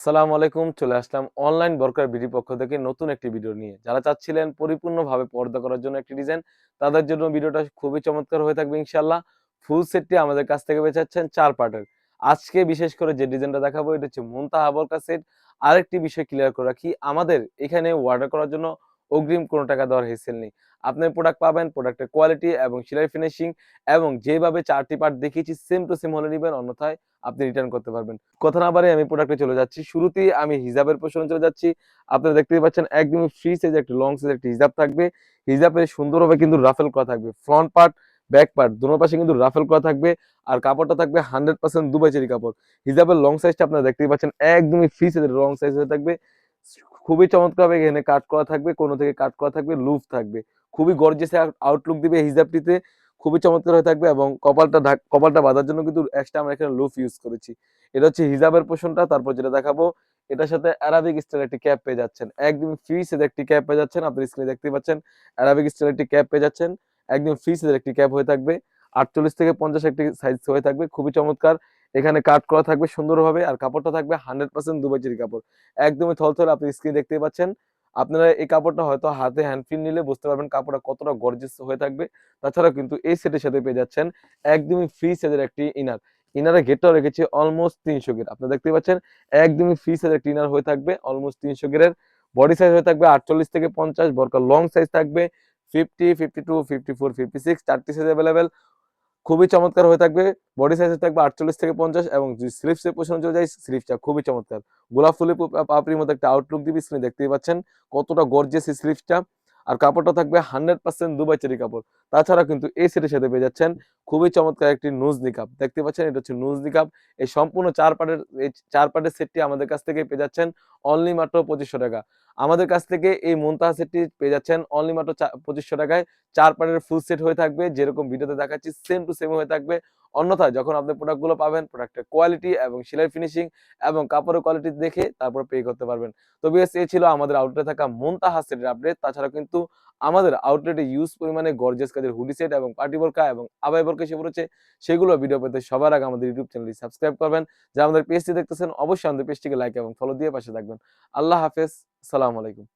আসসালামু আলাইকুম। চলে আসলাম অনলাইন বরকার বিডির পক্ষ থেকে নতুন একটি ভিডিও নিয়ে। যারা চাচ্ছিলেন পরিপূর্ণভাবে পর্দা করার জন্য একটি ডিজাইন, তাদের জন্য ভিডিওটা খুবই চমৎকার হয়ে থাকবে ইনশাআল্লাহ। ফুল সেটটি আমাদের কাছ থেকে পেয়ে যাচ্ছেন ৪ পার্টের। আজকে বিশেষ করে যে ডিজাইনটা দেখাবো এটা হচ্ছে মুনতাহা বরকা সেট। আরেকটি বিষয় ক্লিয়ার করে রাখি, আমাদের এখানে অর্ডার করার জন্য অগ্রিম কোনো টাকা দেওয়ার হেসেল নেই। আপনি প্রোডাক্ট পাবেন, প্রোডাক্টের কোয়ালিটি এবং সেলাই ফিনিশিং এবং যেভাবে ৪ টি পার্ট দেখিয়েছি সেম টু সেম হলে নিবেন, অন্যথায় আপনি রিটার্ন করতে পারবেন। কথা না বাড়িয়ে আমি প্রোডাক্টে চলে যাচ্ছি। শুরুতেই আমি হিজাবের পোরশনে চলে যাচ্ছি। আপনারা দেখতেই পাচ্ছেন একদমই ফ্রি সাইজের একটি লং সাইজের একটি হিজাব থাকবে। হিজাবে সুন্দরভাবে কিন্তু রাফেল করা থাকবে। ফ্রন্ট পার্ট, ব্যাক পার্ট দোনো পাশে কিন্তু রাফেল করা থাকবে। আর কাপড়টা থাকবে 100% দুবাই চেরি কাপড়। হিজাবের লং সাইজটা আপনারা দেখতেই পাচ্ছেন একদমই ফ্রি সাইজের লং সাইজ হয়ে থাকবে। খুবই চমৎকারভাবে এখানে কাট করা থাকবে, কোণ থেকে কাট করা থাকবে, লুফ থাকবে। খুবই গর্জিয়াস আউটলুক দিবে হিজাবটিতে। খুবই চমৎকার হয়ে থাকবে এবং কপালটা বাঁধার জন্য কিন্তু এক্সট্রা আমরা এখানে লুফ ইউজ করেছি। এটা হচ্ছে হিজাবের পোরশনটা। তারপর যেটা দেখাবো, এটার সাথে অ্যারাবিক স্টাইলের একটি ক্যাপ পেয়ে যাচ্ছেন। একদম ফ্রি সাইজের একটি ক্যাপ পেয়ে যাচ্ছেন। আপনি স্ক্রিনে দেখতেই পাচ্ছেন অ্যারাবিক স্টাইলের একটি ক্যাপ পেয়ে যাচ্ছেন। একদম ফ্রি সাইজের একটি ক্যাপ হয়ে থাকবে। ৪৮ থেকে ৫০ একটি সাইজ হয়ে থাকবে। খুবই চমৎকার। এখানে কাট করা থাকবে সুন্দরভাবে আর কাপড়টা থাকবে 100% দুবাই চেরি কাপড়। একদমই থলথলে, আপনি স্ক্রিনে দেখতেই পাচ্ছেন। আপনারা এই কাপড়টা হয়তো হাতে হ্যান্ড ফিল নিলে বুঝতে পারবেন কাপড়টা কতটা গর্জিয়াস হয়ে থাকবে। তাছাড়াও কিন্তু এই সেটের সাথে পেয়ে যাচ্ছেন একদমই ফ্রি সাইজের একটি ইনার। ইনারের ঘেরটাও রেখেছি অলমোস্ট ৩০০ ঘের। আপনারা দেখতেই পাচ্ছেন একদমই ফ্রি সাইজের একটি ইনার হয়ে থাকবে অলমোস্ট ৩০০ ঘেরের। বডি সাইজ হয়ে থাকবে ৪৮ থেকে ৫০। বরকার লং সাইজ থাকবে 50, 52, 54, 56 চারটি সাইজ এভেলেবেল। খুবই চমৎকার হয়ে থাকবে। বডি সাইজ থাকবে ৪৮ থেকে ৫০ এবং যদি স্লিভস এর পোরশনে চলে যাই, স্লিভসটা খুবই চমৎকার। গোলাপ ফুলে পাপড়ির মতো একটা আউটলুক দিবে। স্ক্রিনে দেখতেই পাচ্ছেন কতটা গর্জিয়াস এই স্লিভসটা। আর কাপড়টা থাকবে 100% দুবাই চেরি কাপড়। তাছাড়া কিন্তু এই সেটের সাথে পেয়ে যাচ্ছেন খুবই চমৎকার একটি নুজ নিকাব। দেখতে পাচ্ছেন এটা হচ্ছে নুজ নিকাব। এই সম্পূর্ণ ৪ পার্টের সেটটি আমাদের কাছ থেকে পেয়ে যাচ্ছেন অনলি মাত্র ৳২৫০০। আমাদের কাছ থেকে এই মুনতাহা সেটটি পেয়ে যাচ্ছেন অনলি মাত্র ৳২৫০০। ৪ পার্টের ফুল সেট হয়ে থাকবে। যেরকম ভিডিওতে দেখাচ্ছি সেম টু সেম হয়ে থাকবে। অন্যথায় যখন আপনি প্রোডাক্টগুলো পাবেন, প্রোডাক্টের কোয়ালিটি এবং সেলাই ফিনিশিং এবং কাপড়ের কোয়ালিটি দেখে তারপর পে করতে পারবেন। তো ভিউয়ার্স, এই ছিল আমাদের আউটলেটে থাকা মুনতাহা সেটের আপডেট। তাছাড়া কিন্তু আমাদের আউটলেটে ইউজ পরিমাণে গর্জিয়াস কাজের হুডি সেট এবং পার্টি বোরকা এবং আবায়া বোরকা এসে পড়েছে। সেগুলো ভিডিও পেতে সবার আগে আমাদের ইউটিউব চ্যানেলটি সাবস্ক্রাইব করবেন। যারা আমাদের পেজটি দেখতেছেন অবশ্যই আমাদের পেজটিকে লাইক এবং ফলো দিয়ে পাশে থাকবেন। আল্লাহ হাফেজ। আসসালামু আলাইকুম।